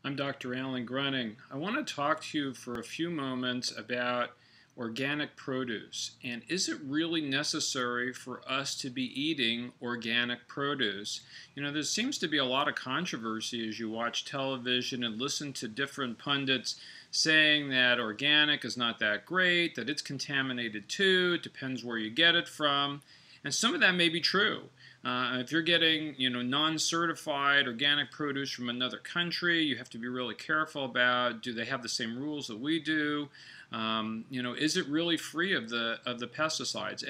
I'm Dr. Alan Gruning. I want to talk to you for a few moments about organic produce. And is it really necessary for us to be eating organic produce? You know, there seems to be a lot of controversy as you watch television and listen to different pundits saying that organic is not that great, that it's contaminated too, it depends where you get it from. And some of that may be true. If you're getting, non-certified organic produce from another country, you have to be really careful about, do they have the same rules that we do? Is it really free of the pesticides?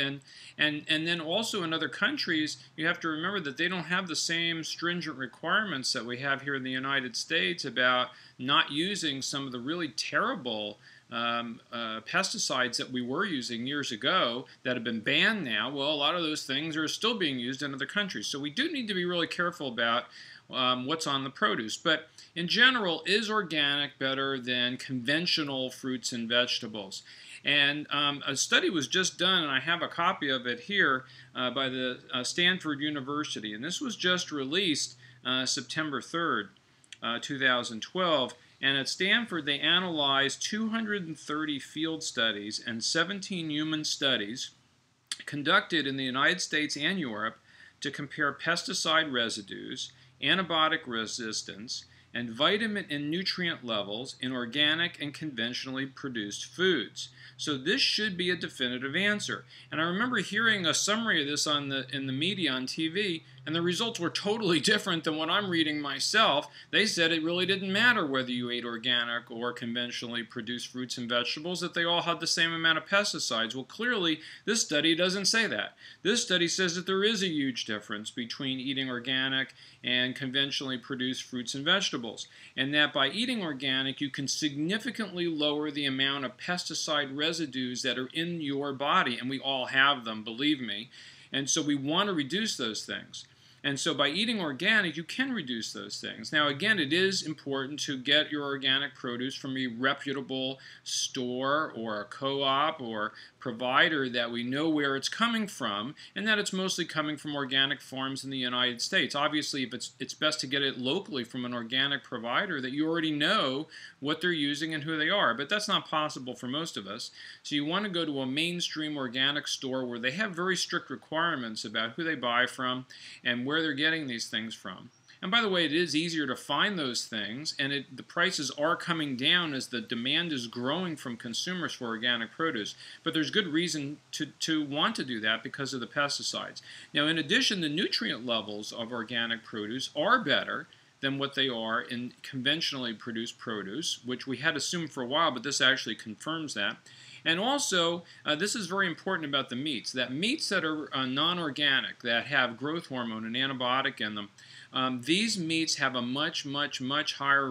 And then also in other countries, you have to remember that they don't have the same stringent requirements that we have here in the United States about not using some of the really terrible pesticides that we were using years ago that have been banned now. Well, a lot of those things are still being used in other countries. So we do need to be really careful about what's on the produce. But in general, is organic better than conventional fruits and vegetables? And a study was just done, and I have a copy of it here, by the Stanford University. And this was just released September 3rd, 2012. And at Stanford, they analyzed 230 field studies and 17 human studies conducted in the United States and Europe to compare pesticide residues, antibiotic resistance, and vitamin and nutrient levels in organic and conventionally produced foods. So this should be a definitive answer. And I remember hearing a summary of this in the media on TV, and the results were totally different than what I'm reading myself. They said it really didn't matter whether you ate organic or conventionally produced fruits and vegetables, that they all had the same amount of pesticides. Well, clearly, this study doesn't say that. This study says that there is a huge difference between eating organic and conventionally produced fruits and vegetables, and that by eating organic, you can significantly lower the amount of pesticide residues that are in your body, and we all have them, believe me. And so we want to reduce those things. And so by eating organic, you can reduce those things. Now, again, it is important to get your organic produce from a reputable store or a co-op or provider that we know where it's coming from, and that it's mostly coming from organic farms in the United States. Obviously, if it's best to get it locally from an organic provider that you already know what they're using and who they are, but that's not possible for most of us. So you want to go to a mainstream organic store where they have very strict requirements about who they buy from and where they're getting these things from. And by the way, it is easier to find those things, and the prices are coming down as the demand is growing from consumers for organic produce. But there's good reason to want to do that because of the pesticides. Now, in addition, the nutrient levels of organic produce are better than what they are in conventionally produced produce, which we had assumed for a while, but this actually confirms that. And also, this is very important about the meats, that meats that are non-organic, that have growth hormone and antibiotic in them, these meats have a much, much, much higher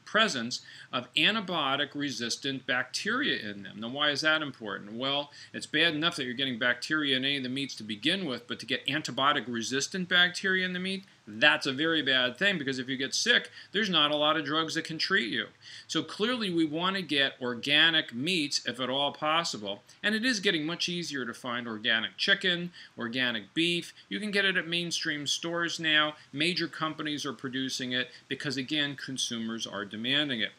presence of antibiotic-resistant bacteria in them. Now, why is that important? Well, it's bad enough that you're getting bacteria in any of the meats to begin with, but to get antibiotic-resistant bacteria in the meat, that's a very bad thing, because if you get sick, there's not a lot of drugs that can treat you. So clearly we want to get organic meats if at all possible, and it is getting much easier to find organic chicken, organic beef. You can get it at mainstream stores now. Major companies are producing it because, again, consumers are demanding it.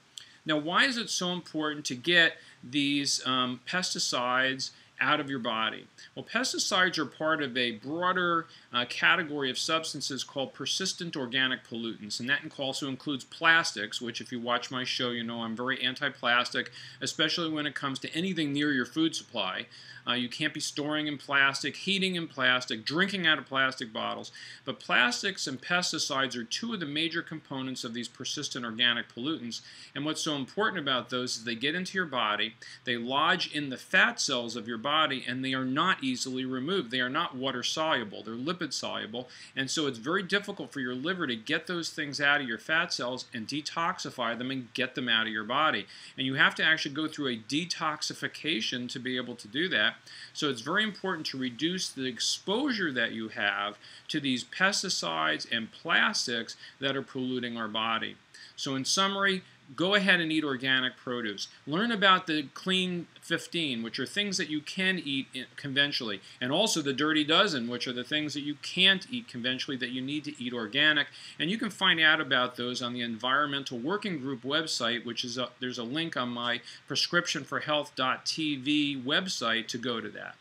Now, why is it so important to get these pesticides out of your body? Well, pesticides are part of a broader category of substances called persistent organic pollutants, and that also includes plastics, which if you watch my show, you know I'm very anti-plastic, especially when it comes to anything near your food supply. You can't be storing in plastic, heating in plastic, drinking out of plastic bottles. But plastics and pesticides are two of the major components of these persistent organic pollutants. And what's so important about those is they get into your body, they lodge in the fat cells of your body, and they are not easily removed. They are not water soluble, they're lipid soluble. And so it's very difficult for your liver to get those things out of your fat cells and detoxify them and get them out of your body. And you have to actually go through a detoxification to be able to do that. So it's very important to reduce the exposure that you have to these pesticides and plastics that are polluting our body. So in summary, go ahead and eat organic produce. Learn about the Clean 15, which are things that you can eat conventionally, and also the Dirty Dozen, which are the things that you can't eat conventionally that you need to eat organic. And you can find out about those on the Environmental Working Group website, which is there's a link on my prescriptionforhealth.tv website to go to that.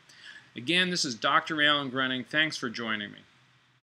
Again, this is Dr. Alan Gruning. Thanks for joining me.